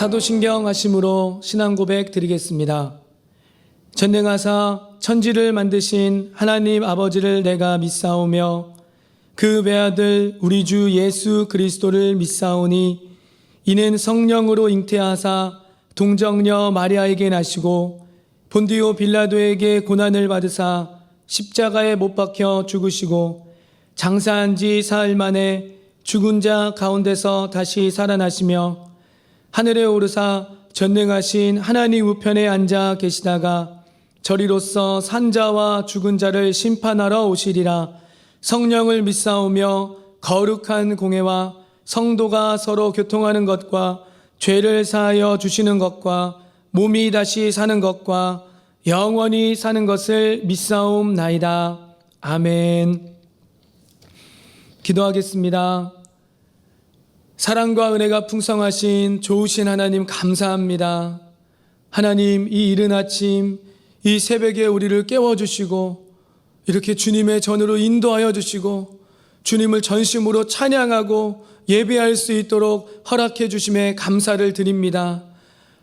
사도신경 하심으로 신앙 고백 드리겠습니다. 전능하사 천지를 만드신 하나님 아버지를 내가 믿사오며 그 외아들 우리 주 예수 그리스도를 믿사오니 이는 성령으로 잉태하사 동정녀 마리아에게 나시고 본디오 빌라도에게 고난을 받으사 십자가에 못 박혀 죽으시고 장사한 지 사흘 만에 죽은 자 가운데서 다시 살아나시며 하늘에 오르사 전능하신 하나님 우편에 앉아 계시다가 저리로서 산자와 죽은 자를 심판하러 오시리라. 성령을 믿사오며 거룩한 공회와 성도가 서로 교통하는 것과 죄를 사하여 주시는 것과 몸이 다시 사는 것과 영원히 사는 것을 믿사옵나이다. 아멘. 기도하겠습니다. 사랑과 은혜가 풍성하신 좋으신 하나님 감사합니다. 하나님, 이 이른 아침 이 새벽에 우리를 깨워주시고 이렇게 주님의 전으로 인도하여 주시고 주님을 전심으로 찬양하고 예배할 수 있도록 허락해 주심에 감사를 드립니다.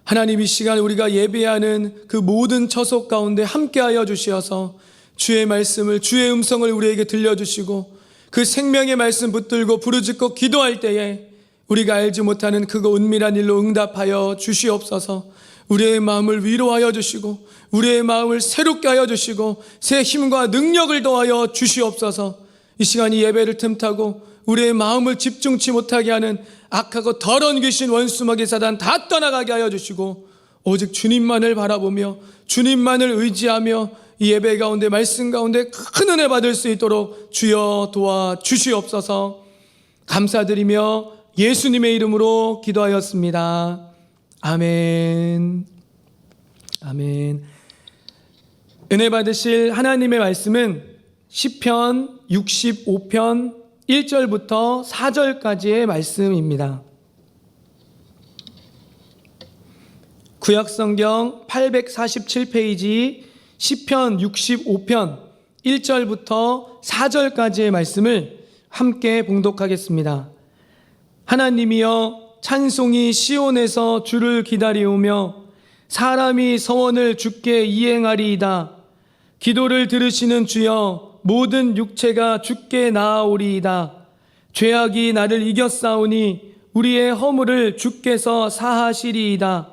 하나님, 이 시간 우리가 예배하는 그 모든 처속 가운데 함께하여 주시어서 주의 말씀을, 주의 음성을 우리에게 들려주시고 그 생명의 말씀 붙들고 부르짖고 기도할 때에 우리가 알지 못하는 그거 은밀한 일로 응답하여 주시옵소서. 우리의 마음을 위로하여 주시고 우리의 마음을 새롭게 하여 주시고 새 힘과 능력을 더하여 주시옵소서. 이 시간 이 예배를 틈타고 우리의 마음을 집중치 못하게 하는 악하고 더러운 귀신 원수마귀 사단 다 떠나가게 하여 주시고 오직 주님만을 바라보며 주님만을 의지하며 이 예배 가운데 말씀 가운데 큰 은혜 받을 수 있도록 주여 도와주시옵소서. 감사드리며 예수님의 이름으로 기도하였습니다. 아멘. 아멘. 은혜 받으실 하나님의 말씀은 시편 65편 1절부터 4절까지의 말씀입니다. 구약성경 847페이지 시편 65편 1절부터 4절까지의 말씀을 함께 봉독하겠습니다. 하나님이여, 찬송이 시온에서 주를 기다리오며 사람이 서원을 주께 이행하리이다. 기도를 들으시는 주여, 모든 육체가 주께 나아오리이다. 죄악이 나를 이겼사오니 우리의 허물을 주께서 사하시리이다.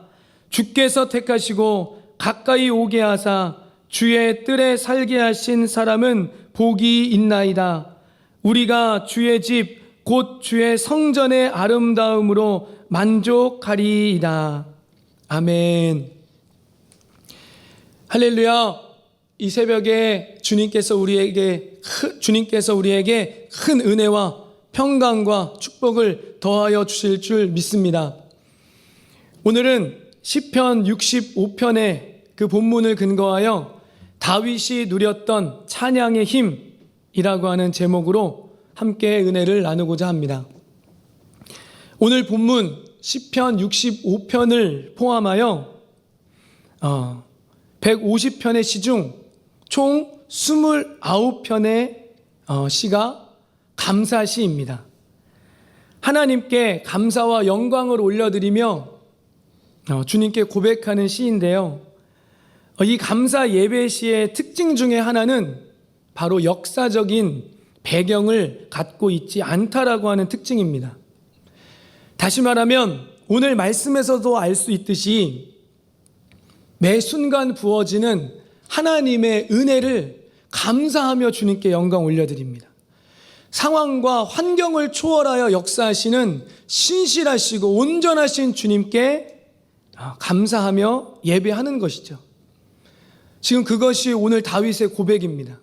주께서 택하시고 가까이 오게 하사 주의 뜰에 살게 하신 사람은 복이 있나이다. 우리가 주의 집 곧 주의 성전의 아름다움으로 만족하리이다. 아멘. 할렐루야. 이 새벽에 주님께서 우리에게 큰 은혜와 평강과 축복을 더하여 주실 줄 믿습니다. 오늘은 시편 65편의 그 본문을 근거하여 다윗이 누렸던 찬양의 힘이라고 하는 제목으로 함께 은혜를 나누고자 합니다. 오늘 본문 시편 65편을 포함하여 150편의 시 중 총 29편의 시가 감사시입니다. 하나님께 감사와 영광을 올려드리며 주님께 고백하는 시인데요. 이 감사 예배 시의 특징 중에 하나는 바로 역사적인 배경을 갖고 있지 않다라고 하는 특징입니다. 다시 말하면 오늘 말씀에서도 알 수 있듯이 매 순간 부어지는 하나님의 은혜를 감사하며 주님께 영광 올려드립니다. 상황과 환경을 초월하여 역사하시는 신실하시고 온전하신 주님께 감사하며 예배하는 것이죠. 지금 그것이 오늘 다윗의 고백입니다.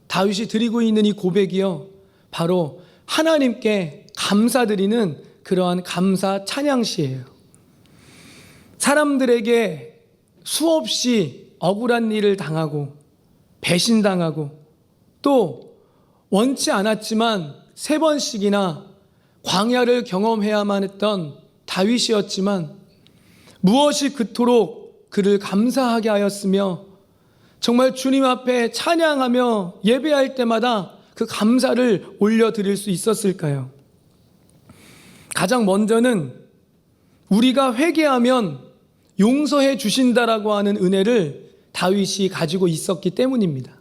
다윗이 드리고 있는 이 고백이요, 바로 하나님께 감사드리는 그러한 감사 찬양시예요. 사람들에게 수없이 억울한 일을 당하고 배신당하고 또 원치 않았지만 3번씩이나 광야를 경험해야만 했던 다윗이었지만 무엇이 그토록 그를 감사하게 하였으며 정말 주님 앞에 찬양하며 예배할 때마다 그 감사를 올려드릴 수 있었을까요? 가장 먼저는 우리가 회개하면 용서해 주신다라고 하는 은혜를 다윗이 가지고 있었기 때문입니다.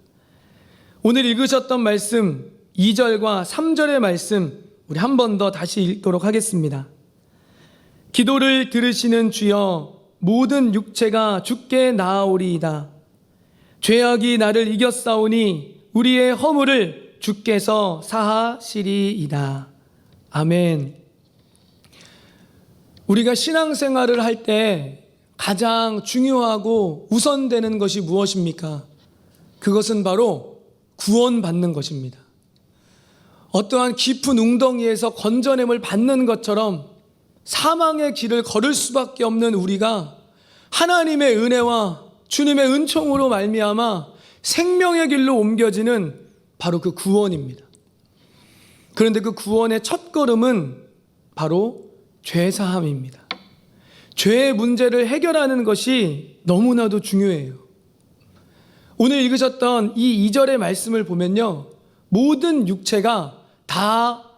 오늘 읽으셨던 말씀 2절과 3절의 말씀 우리 한 번 더 다시 읽도록 하겠습니다. 기도를 들으시는 주여 모든 육체가 주께 나아오리이다. 죄악이 나를 이겼사오니 우리의 허물을 주께서 사하시리이다. 아멘. 우리가 신앙생활을 할 때 가장 중요하고 우선되는 것이 무엇입니까? 그것은 바로 구원받는 것입니다. 어떠한 깊은 웅덩이에서 건져냄을 받는 것처럼 사망의 길을 걸을 수밖에 없는 우리가 하나님의 은혜와 주님의 은총으로 말미암아 생명의 길로 옮겨지는 바로 그 구원입니다. 그런데 그 구원의 첫걸음은 바로 죄사함입니다. 죄의 문제를 해결하는 것이 너무나도 중요해요. 오늘 읽으셨던 이 2절의 말씀을 보면요, 모든 육체가 다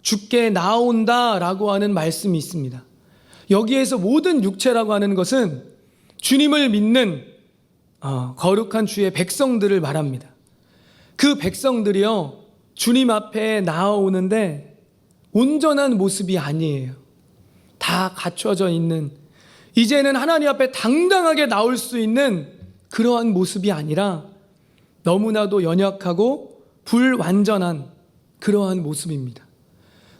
주께 나온다라고 하는 말씀이 있습니다. 여기에서 모든 육체라고 하는 것은 주님을 믿는 거룩한 주의 백성들을 말합니다. 그 백성들이요, 주님 앞에 나아오는데 온전한 모습이 아니에요. 다 갖춰져 있는, 이제는 하나님 앞에 당당하게 나올 수 있는 그러한 모습이 아니라 너무나도 연약하고 불완전한 그러한 모습입니다.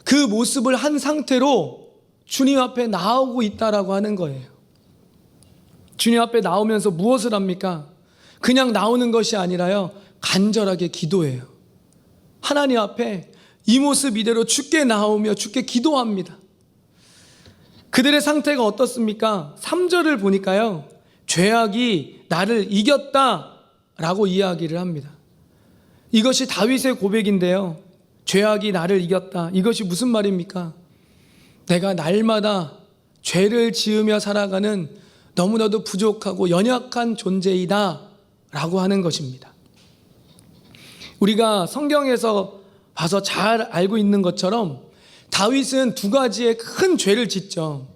그 모습을 한 상태로 주님 앞에 나오고 있다라고 하는 거예요. 주님 앞에 나오면서 무엇을 합니까? 그냥 나오는 것이 아니라요, 간절하게 기도해요. 하나님 앞에 이 모습 이대로 주께 나오며 주께 기도합니다. 그들의 상태가 어떻습니까? 3절을 보니까요, 죄악이 나를 이겼다라고 이야기를 합니다. 이것이 다윗의 고백인데요, 죄악이 나를 이겼다. 이것이 무슨 말입니까? 내가 날마다 죄를 지으며 살아가는 너무나도 부족하고 연약한 존재이다 라고 하는 것입니다. 우리가 성경에서 봐서 잘 알고 있는 것처럼 다윗은 두 가지의 큰 죄를 짓죠.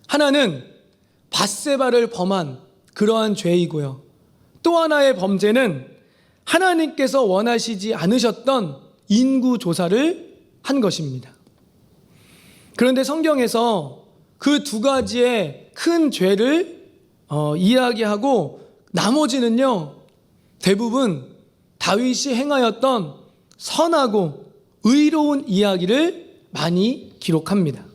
하나는 밧세바를 범한 그러한 죄이고요, 또 하나의 범죄는 하나님께서 원하시지 않으셨던 인구 조사를 한 것입니다. 그런데 성경에서 그 두 가지의 큰 죄를 이야기하고 나머지는요, 대부분 다윗이 행하였던 선하고 의로운 이야기를 많이 기록합니다.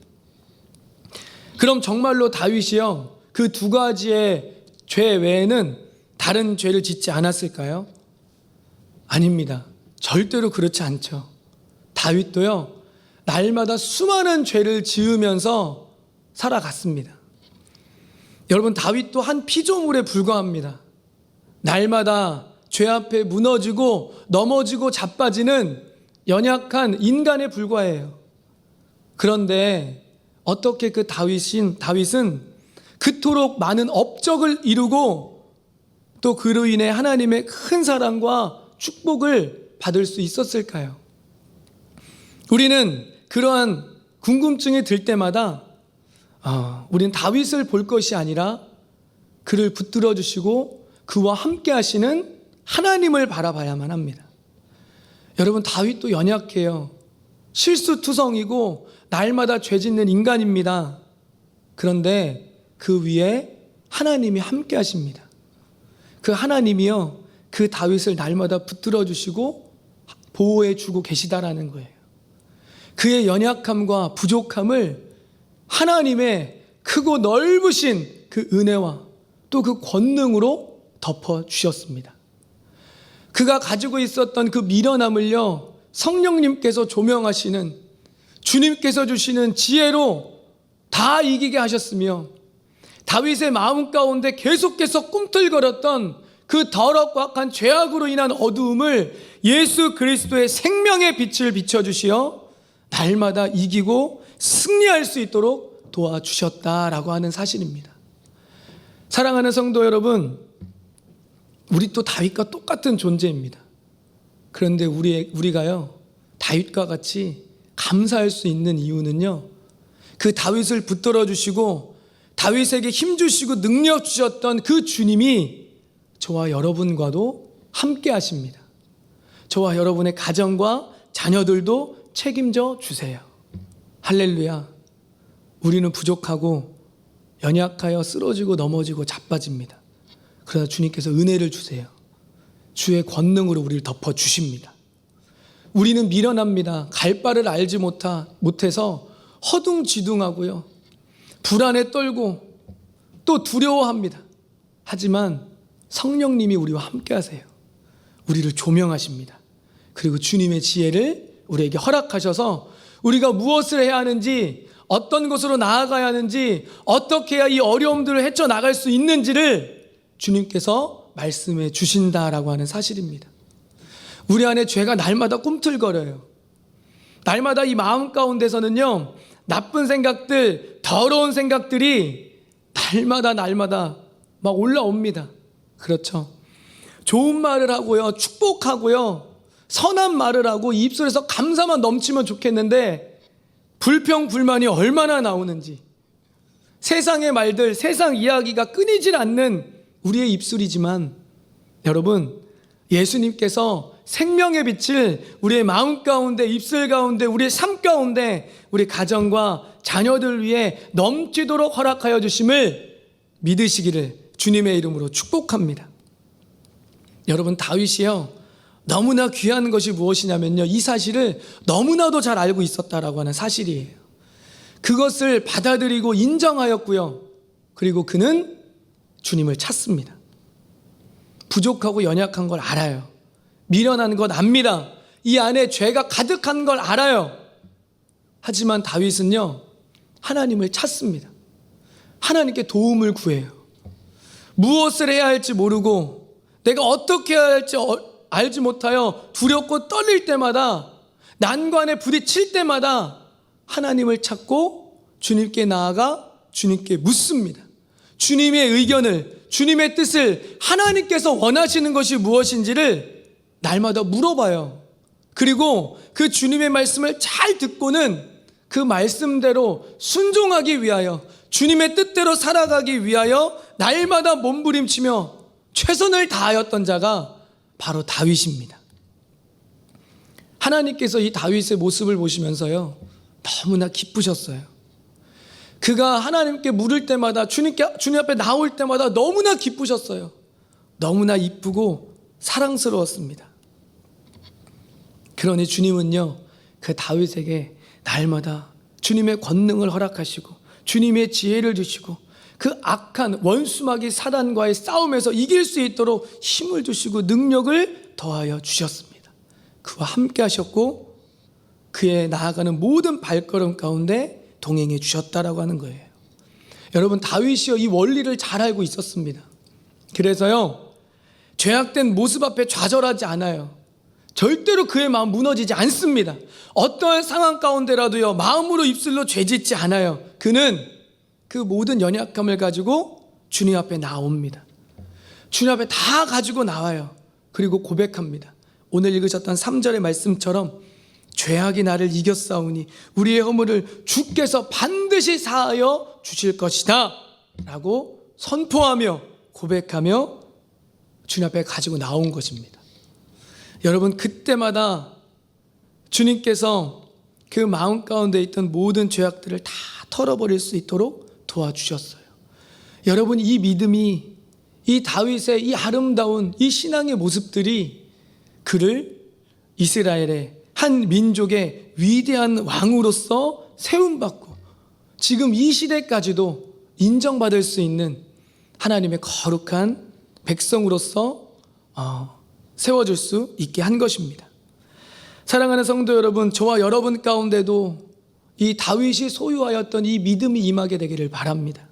그럼 정말로 다윗이요, 그 두 가지의 죄 외에는 다른 죄를 짓지 않았을까요? 아닙니다. 절대로 그렇지 않죠. 다윗도요, 날마다 수많은 죄를 지으면서 살아갔습니다. 여러분, 다윗도 한 피조물에 불과합니다. 날마다 죄 앞에 무너지고 넘어지고 자빠지는 연약한 인간에 불과해요. 그런데 어떻게 그 다윗은 그토록 많은 업적을 이루고 또 그로 인해 하나님의 큰 사랑과 축복을 받을 수 있었을까요? 우리는 그러한 궁금증이 들 때마다 우리는 다윗을 볼 것이 아니라 그를 붙들어 주시고 그와 함께 하시는 하나님을 바라봐야만 합니다. 여러분, 다윗도 연약해요. 실수투성이고 날마다 죄 짓는 인간입니다. 그런데 그 위에 하나님이 함께 하십니다. 그 하나님이요, 그 다윗을 날마다 붙들어 주시고 보호해 주고 계시다라는 거예요. 그의 연약함과 부족함을 하나님의 크고 넓으신 그 은혜와 또 그 권능으로 덮어 주셨습니다. 그가 가지고 있었던 그 미련함을요, 성령님께서 조명하시는, 주님께서 주시는 지혜로 다 이기게 하셨으며, 다윗의 마음 가운데 계속해서 꿈틀거렸던 그 더럽고 악한 죄악으로 인한 어두움을 예수 그리스도의 생명의 빛을 비춰주시어 날마다 이기고 승리할 수 있도록 도와주셨다라고 하는 사실입니다. 사랑하는 성도 여러분, 우리 또 다윗과 똑같은 존재입니다. 그런데 우리가요, 다윗과 같이 감사할 수 있는 이유는요, 그 다윗을 붙들어 주시고 다윗에게 힘 주시고 능력 주셨던 그 주님이 저와 여러분과도 함께 하십니다. 저와 여러분의 가정과 자녀들도 책임져 주세요. 할렐루야. 우리는 부족하고 연약하여 쓰러지고 넘어지고 자빠집니다. 그러나 주님께서 은혜를 주세요. 주의 권능으로 우리를 덮어주십니다. 우리는 미련합니다. 갈 바를 알지 못해서 허둥지둥하고요. 불안에 떨고 또 두려워합니다. 하지만 성령님이 우리와 함께 하세요. 우리를 조명하십니다. 그리고 주님의 지혜를 우리에게 허락하셔서 우리가 무엇을 해야 하는지, 어떤 곳으로 나아가야 하는지, 어떻게 해야 이 어려움들을 헤쳐나갈 수 있는지를 주님께서 말씀해 주신다라고 하는 사실입니다. 우리 안에 죄가 날마다 꿈틀거려요. 날마다 이 마음 가운데서는요, 나쁜 생각들, 더러운 생각들이 날마다 막 올라옵니다. 그렇죠. 좋은 말을 하고요, 축복하고요, 선한 말을 하고 입술에서 감사만 넘치면 좋겠는데 불평, 불만이 얼마나 나오는지, 세상의 말들, 세상 이야기가 끊이질 않는 우리의 입술이지만 여러분, 예수님께서 생명의 빛을 우리의 마음 가운데, 입술 가운데, 우리의 삶 가운데, 우리 가정과 자녀들 위해 넘치도록 허락하여 주심을 믿으시기를 주님의 이름으로 축복합니다. 여러분, 다윗이요, 너무나 귀한 것이 무엇이냐면요, 이 사실을 너무나도 잘 알고 있었다라고 하는 사실이에요. 그것을 받아들이고 인정하였고요, 그리고 그는 주님을 찾습니다. 부족하고 연약한 걸 알아요. 미련한 건 압니다. 이 안에 죄가 가득한 걸 알아요. 하지만 다윗은요, 하나님을 찾습니다. 하나님께 도움을 구해요. 무엇을 해야 할지 모르고 내가 어떻게 해야 할지 알지 못하여 두렵고 떨릴 때마다, 난관에 부딪힐 때마다 하나님을 찾고 주님께 나아가 주님께 묻습니다. 주님의 의견을, 주님의 뜻을, 하나님께서 원하시는 것이 무엇인지를 날마다 물어봐요. 그리고 그 주님의 말씀을 잘 듣고는 그 말씀대로 순종하기 위하여, 주님의 뜻대로 살아가기 위하여 날마다 몸부림치며 최선을 다하였던 자가 바로 다윗입니다. 하나님께서 이 다윗의 모습을 보시면서요, 너무나 기쁘셨어요. 그가 하나님께 물을 때마다, 주님 앞에 나올 때마다 너무나 기쁘셨어요. 너무나 이쁘고 사랑스러웠습니다. 그러니 주님은요, 그 다윗에게 날마다 주님의 권능을 허락하시고 주님의 지혜를 주시고 그 악한 원수마귀 사단과의 싸움에서 이길 수 있도록 힘을 주시고 능력을 더하여 주셨습니다. 그와 함께 하셨고 그의 나아가는 모든 발걸음 가운데 동행해 주셨다라고 하는 거예요. 여러분, 다윗이요, 이 원리를 잘 알고 있었습니다. 그래서요, 죄악된 모습 앞에 좌절하지 않아요. 절대로 그의 마음 무너지지 않습니다. 어떠한 상황 가운데라도요, 마음으로 입술로 죄짓지 않아요. 그는 그 모든 연약함을 가지고 주님 앞에 나옵니다. 주님 앞에 다 가지고 나와요. 그리고 고백합니다. 오늘 읽으셨던 3절의 말씀처럼 죄악이 나를 이겼사오니 우리의 허물을 주께서 반드시 사하여 주실 것이다 라고 선포하며 고백하며 주님 앞에 가지고 나온 것입니다. 여러분, 그때마다 주님께서 그 마음 가운데 있던 모든 죄악들을 다 털어버릴 수 있도록 도와주셨어요. 여러분, 이 믿음이, 이 다윗의 이 아름다운 이 신앙의 모습들이 그를 이스라엘의 한 민족의 위대한 왕으로서 세움받고 지금 이 시대까지도 인정받을 수 있는 하나님의 거룩한 백성으로서 세워줄 수 있게 한 것입니다. 사랑하는 성도 여러분, 저와 여러분 가운데도 이 다윗이 소유하였던 이 믿음이 임하게 되기를 바랍니다.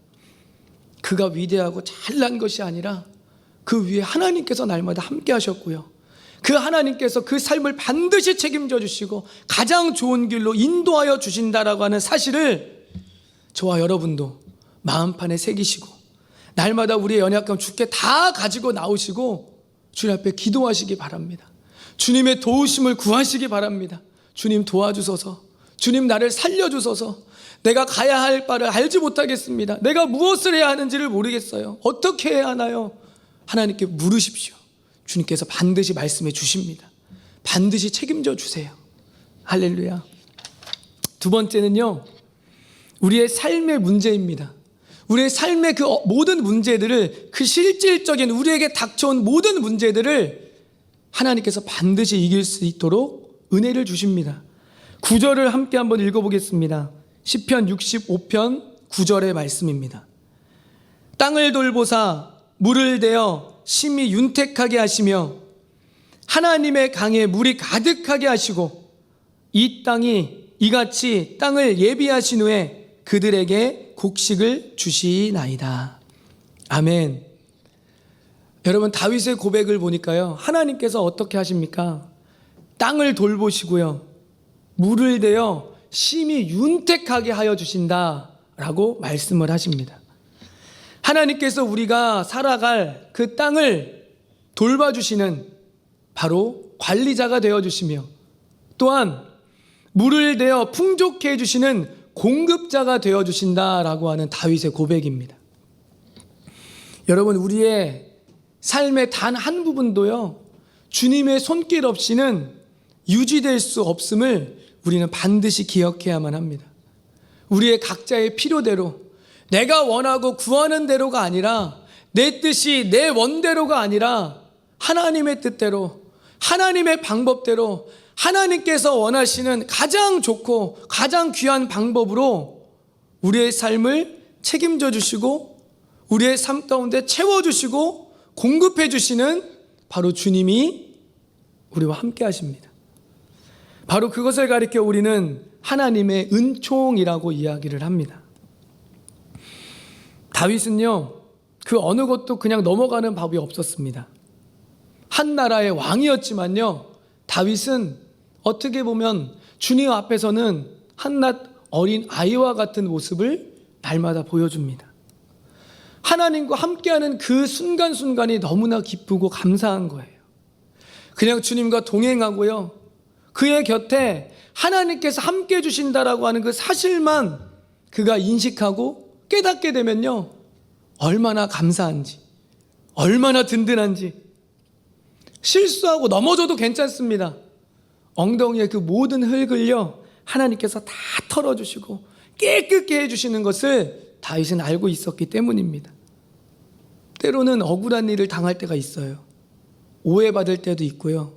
그가 위대하고 잘난 것이 아니라 그 위에 하나님께서 날마다 함께 하셨고요, 그 하나님께서 그 삶을 반드시 책임져 주시고 가장 좋은 길로 인도하여 주신다라고 하는 사실을 저와 여러분도 마음판에 새기시고 날마다 우리의 연약함 주께 다 가지고 나오시고 주님 앞에 기도하시기 바랍니다. 주님의 도우심을 구하시기 바랍니다. 주님 도와주소서, 주님 나를 살려주소서, 내가 가야 할 바를 알지 못하겠습니다. 내가 무엇을 해야 하는지를 모르겠어요. 어떻게 해야 하나요? 하나님께 물으십시오. 주님께서 반드시 말씀해 주십니다. 반드시 책임져 주세요. 할렐루야. 두 번째는요, 우리의 삶의 문제입니다. 우리의 삶의 그 모든 문제들을, 그 실질적인 우리에게 닥쳐온 모든 문제들을 하나님께서 반드시 이길 수 있도록 은혜를 주십니다. 9절을 함께 한번 읽어보겠습니다. 시편 65편 9절의 말씀입니다. 땅을 돌보사 물을 대어 심히 윤택하게 하시며 하나님의 강에 물이 가득하게 하시고 이 땅이 이같이 땅을 예비하신 후에 그들에게 곡식을 주시나이다. 아멘. 여러분, 다윗의 고백을 보니까요, 하나님께서 어떻게 하십니까? 땅을 돌보시고요, 물을 대어 심히 윤택하게 하여 주신다라고 말씀을 하십니다. 하나님께서 우리가 살아갈 그 땅을 돌봐주시는 바로 관리자가 되어주시며, 또한 물을 대어 풍족해 해주시는 공급자가 되어주신다라고 하는 다윗의 고백입니다. 여러분, 우리의 삶의 단 한 부분도요, 주님의 손길 없이는 유지될 수 없음을 우리는 반드시 기억해야만 합니다. 우리의 각자의 필요대로, 내가 원하고 구하는 대로가 아니라, 내 뜻이 내 원대로가 아니라 하나님의 뜻대로, 하나님의 방법대로, 하나님께서 원하시는 가장 좋고 가장 귀한 방법으로 우리의 삶을 책임져 주시고 우리의 삶 가운데 채워주시고 공급해 주시는 바로 주님이 우리와 함께 하십니다. 바로 그것을 가리켜 우리는 하나님의 은총이라고 이야기를 합니다. 다윗은요, 그 어느 것도 그냥 넘어가는 법이 없었습니다. 한 나라의 왕이었지만요, 다윗은 어떻게 보면 주님 앞에서는 한낱 어린 아이와 같은 모습을 날마다 보여줍니다. 하나님과 함께하는 그 순간순간이 너무나 기쁘고 감사한 거예요. 그냥 주님과 동행하고요, 그의 곁에 하나님께서 함께 해주신다라고 하는 그 사실만 그가 인식하고 깨닫게 되면요, 얼마나 감사한지, 얼마나 든든한지. 실수하고 넘어져도 괜찮습니다. 엉덩이에 그 모든 흙을요, 하나님께서 다 털어주시고 깨끗게 해주시는 것을 다윗은 알고 있었기 때문입니다. 때로는 억울한 일을 당할 때가 있어요. 오해받을 때도 있고요,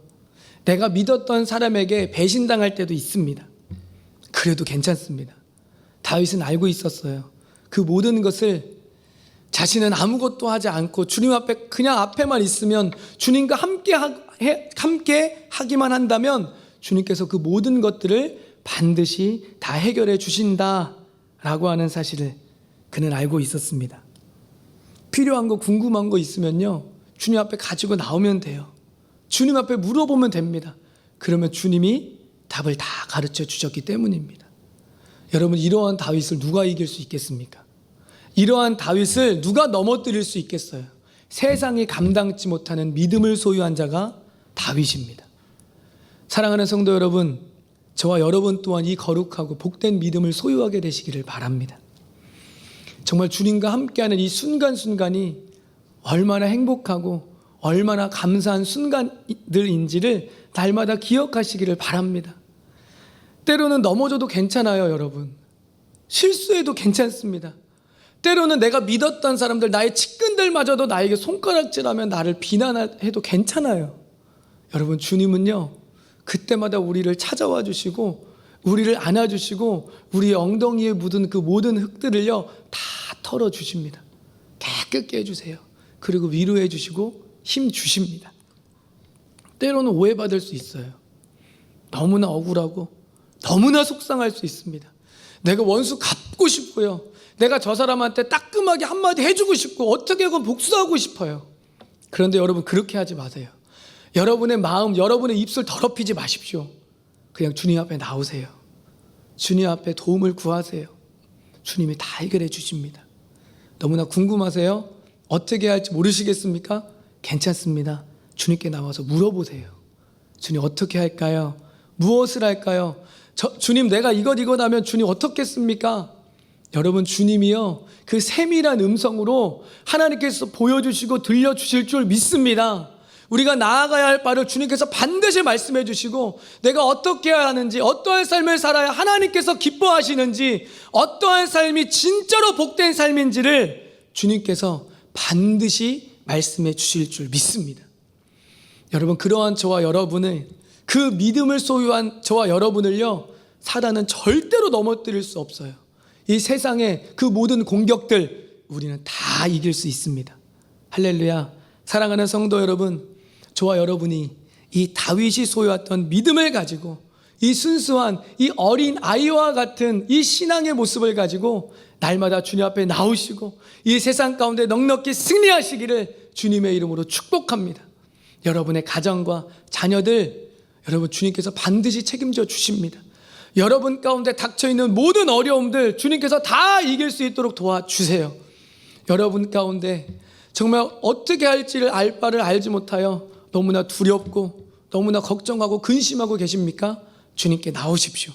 내가 믿었던 사람에게 배신당할 때도 있습니다. 그래도 괜찮습니다. 다윗은 알고 있었어요. 그 모든 것을 자신은 아무것도 하지 않고 주님 앞에 그냥 앞에만 있으면, 주님과 함께 하기만 한다면 주님께서 그 모든 것들을 반드시 다 해결해 주신다라고 하는 사실을 그는 알고 있었습니다. 필요한 거, 궁금한 거 있으면요, 주님 앞에 가지고 나오면 돼요. 주님 앞에 물어보면 됩니다. 그러면 주님이 답을 다 가르쳐 주셨기 때문입니다. 여러분, 이러한 다윗을 누가 이길 수 있겠습니까? 이러한 다윗을 누가 넘어뜨릴 수 있겠어요? 세상이 감당치 못하는 믿음을 소유한 자가 다윗입니다. 사랑하는 성도 여러분, 저와 여러분 또한 이 거룩하고 복된 믿음을 소유하게 되시기를 바랍니다. 정말 주님과 함께하는 이 순간순간이 얼마나 행복하고 얼마나 감사한 순간들인지를 날마다 기억하시기를 바랍니다. 때로는 넘어져도 괜찮아요, 여러분. 실수해도 괜찮습니다. 때로는 내가 믿었던 사람들, 나의 측근들마저도 나에게 손가락질하면 나를 비난해도 괜찮아요. 여러분, 주님은요, 그때마다 우리를 찾아와 주시고 우리를 안아주시고 우리의 엉덩이에 묻은 그 모든 흙들을요, 다 털어주십니다. 깨끗게 해주세요. 그리고 위로해 주시고 힘 주십니다. 때로는 오해받을 수 있어요. 너무나 억울하고 너무나 속상할 수 있습니다. 내가 원수 갚고 싶고요, 내가 저 사람한테 따끔하게 한마디 해주고 싶고 어떻게든 복수하고 싶어요. 그런데 여러분, 그렇게 하지 마세요. 여러분의 마음, 여러분의 입술 더럽히지 마십시오. 그냥 주님 앞에 나오세요. 주님 앞에 도움을 구하세요. 주님이 다 해결해 주십니다. 너무나 궁금하세요? 어떻게 할지 모르시겠습니까? 괜찮습니다. 주님께 나와서 물어보세요. 주님, 어떻게 할까요? 무엇을 할까요? 주님, 내가 이것 하면 주님 어떻겠습니까? 여러분, 주님이요, 그 세밀한 음성으로 하나님께서 보여주시고 들려주실 줄 믿습니다. 우리가 나아가야 할 바를 주님께서 반드시 말씀해 주시고, 내가 어떻게 해야 하는지, 어떠한 삶을 살아야 하나님께서 기뻐하시는지, 어떠한 삶이 진짜로 복된 삶인지를 주님께서 반드시 말씀해 주실 줄 믿습니다. 여러분, 그러한 저와 여러분을, 그 믿음을 소유한 저와 여러분을요, 사단은 절대로 넘어뜨릴 수 없어요. 이 세상의 그 모든 공격들 우리는 다 이길 수 있습니다. 할렐루야. 사랑하는 성도 여러분, 저와 여러분이 이 다윗이 소유했던 믿음을 가지고, 이 순수한 이 어린 아이와 같은 이 신앙의 모습을 가지고 날마다 주님 앞에 나오시고 이 세상 가운데 넉넉히 승리하시기를 주님의 이름으로 축복합니다. 여러분의 가정과 자녀들, 여러분, 주님께서 반드시 책임져 주십니다. 여러분 가운데 닥쳐있는 모든 어려움들 주님께서 다 이길 수 있도록 도와주세요. 여러분 가운데 정말 어떻게 할지를 알 바를 알지 못하여 너무나 두렵고 너무나 걱정하고 근심하고 계십니까? 주님께 나오십시오.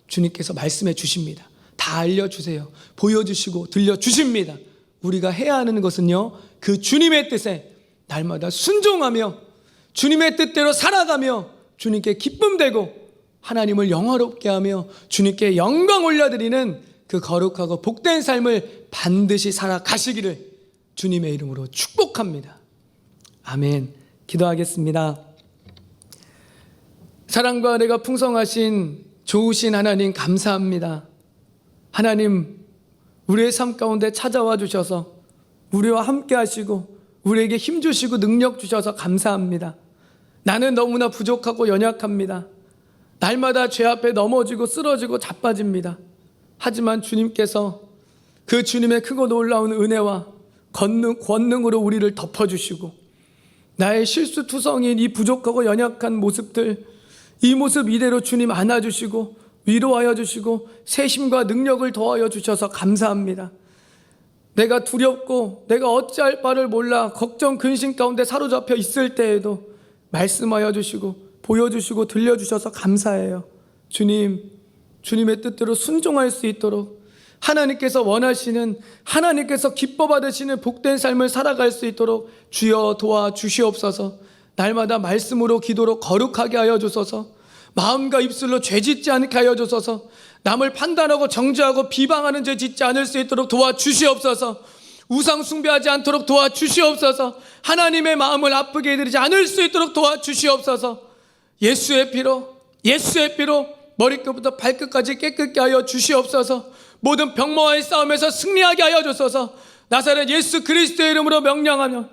주님께서 말씀해 주십니다. 다 알려주세요. 보여주시고 들려주십니다. 우리가 해야 하는 것은요, 그 주님의 뜻에 날마다 순종하며 주님의 뜻대로 살아가며 주님께 기쁨 되고 하나님을 영화롭게 하며 주님께 영광 올려드리는 그 거룩하고 복된 삶을 반드시 살아가시기를 주님의 이름으로 축복합니다. 아멘. 기도하겠습니다. 사랑과 은혜가 풍성하신 좋으신 하나님, 감사합니다. 하나님, 우리의 삶 가운데 찾아와 주셔서 우리와 함께 하시고 우리에게 힘 주시고 능력 주셔서 감사합니다. 나는 너무나 부족하고 연약합니다. 날마다 죄 앞에 넘어지고 쓰러지고 자빠집니다. 하지만 주님께서 그 주님의 크고 놀라운 은혜와 권능으로 우리를 덮어주시고, 나의 실수투성인 이 부족하고 연약한 모습들, 이 모습 이대로 주님 안아주시고 위로하여 주시고 새 힘과 능력을 더하여 주셔서 감사합니다. 내가 두렵고 내가 어찌할 바를 몰라 걱정 근심 가운데 사로잡혀 있을 때에도 말씀하여 주시고 보여주시고 들려주셔서 감사해요. 주님, 주님의 뜻대로 순종할 수 있도록, 하나님께서 원하시는, 하나님께서 기뻐 받으시는 복된 삶을 살아갈 수 있도록 주여 도와주시옵소서. 날마다 말씀으로 기도로 거룩하게 하여 주소서. 마음과 입술로 죄 짓지 않게 하여 주소서. 남을 판단하고 정죄하고 비방하는 죄 짓지 않을 수 있도록 도와주시옵소서. 우상 숭배하지 않도록 도와주시옵소서. 하나님의 마음을 아프게 해드리지 않을 수 있도록 도와주시옵소서. 예수의 피로 머리끝부터 발끝까지 깨끗게 하여 주시옵소서. 모든 병마와의 싸움에서 승리하게 하여 주소서. 나사렛 예수 그리스도의 이름으로 명령하며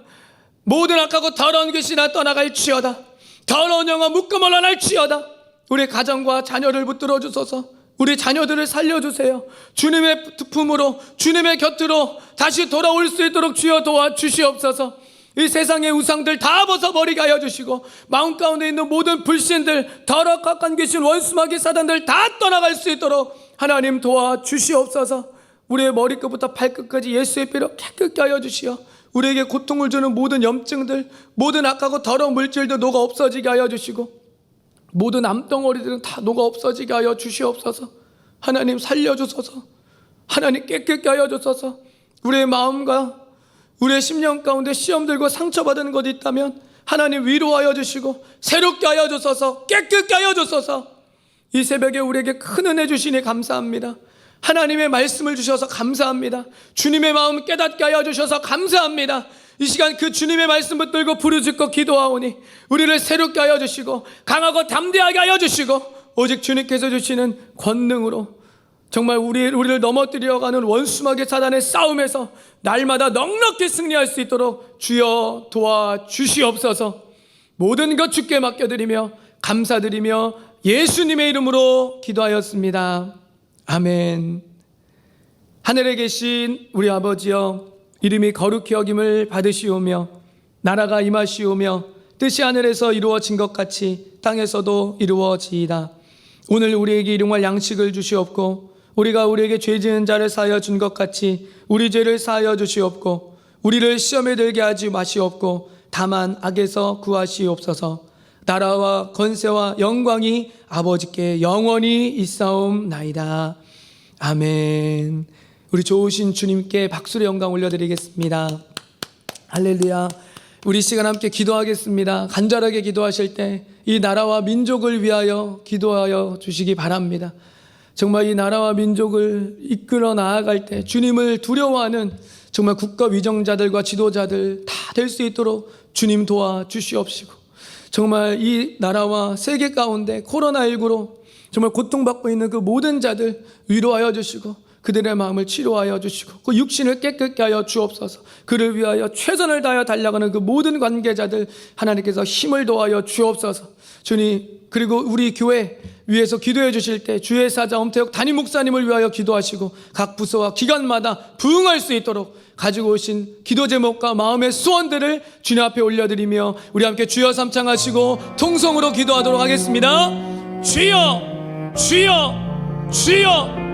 모든 악하고 더러운 귀신아 떠나갈지어다. 더러운 영혼 묶음 올라날지어다. 우리 가정과 자녀를 붙들어 주소서. 우리 자녀들을 살려주세요. 주님의 품으로, 주님의 곁으로 다시 돌아올 수 있도록 주여 도와주시옵소서. 이 세상의 우상들 다 벗어버리게 하여 주시고, 마음 가운데 있는 모든 불신들, 더럽고 귀신, 원수마귀 사단들 다 떠나갈 수 있도록 하나님 도와주시옵소서. 우리의 머리끝부터 발끝까지 예수의 피로 깨끗게 하여 주시어 우리에게 고통을 주는 모든 염증들, 모든 악하고 더러운 물질들 녹아 없어지게 하여 주시고, 모든 암덩어리들은 다 녹아 없어지게 하여 주시옵소서. 하나님 살려주소서. 하나님 깨끗게 하여 주소서. 우리의 마음과 우리의 심령 가운데 시험 들고 상처받은 것이 있다면 하나님 위로하여 주시고 새롭게 하여 주소서. 깨끗게 하여 주소서. 이 새벽에 우리에게 큰 은혜 주시니 감사합니다. 하나님의 말씀을 주셔서 감사합니다. 주님의 마음 깨닫게 하여 주셔서 감사합니다. 이 시간 그 주님의 말씀 붙들고 부르짖고 기도하오니 우리를 새롭게 하여 주시고 강하고 담대하게 하여 주시고, 오직 주님께서 주시는 권능으로 정말 우리를 넘어뜨려가는 원수마귀 사단의 싸움에서 날마다 넉넉히 승리할 수 있도록 주여 도와주시옵소서. 모든 것 주께 맡겨드리며 감사드리며 예수님의 이름으로 기도하였습니다. 아멘. 하늘에 계신 우리 아버지여, 이름이 거룩히 여김을 받으시오며 나라가 임하시오며 뜻이 하늘에서 이루어진 것 같이 땅에서도 이루어지이다. 오늘 우리에게 일용할 양식을 주시옵고, 우리가 우리에게 죄 지은 자를 사하여 준 것 같이 우리 죄를 사하여 주시옵고, 우리를 시험에 들게 하지 마시옵고 다만 악에서 구하시옵소서. 나라와 권세와 영광이 아버지께 영원히 있사옵나이다. 아멘. 우리 좋으신 주님께 박수의 영광 올려드리겠습니다. 할렐루야. 우리 시간 함께 기도하겠습니다. 간절하게 기도하실 때 이 나라와 민족을 위하여 기도하여 주시기 바랍니다. 정말 이 나라와 민족을 이끌어 나아갈 때 주님을 두려워하는 정말 국가 위정자들과 지도자들 다 될 수 있도록 주님 도와주시옵시고, 정말 이 나라와 세계 가운데 코로나19로 정말 고통받고 있는 그 모든 자들 위로하여 주시고 그들의 마음을 치료하여 주시고 그 육신을 깨끗게 하여 주옵소서. 그를 위하여 최선을 다하여 달려가는 그 모든 관계자들 하나님께서 힘을 도하여 주옵소서. 주님, 그리고 우리 교회 위에서 기도해 주실 때 주의 사자 엄태혁 담임 목사님을 위하여 기도하시고 각 부서와 기관마다 부응할 수 있도록 가지고 오신 기도 제목과 마음의 소원들을 주님 앞에 올려드리며 우리 함께 주여 삼창하시고 통성으로 기도하도록 하겠습니다. 주여, 주여, 주여.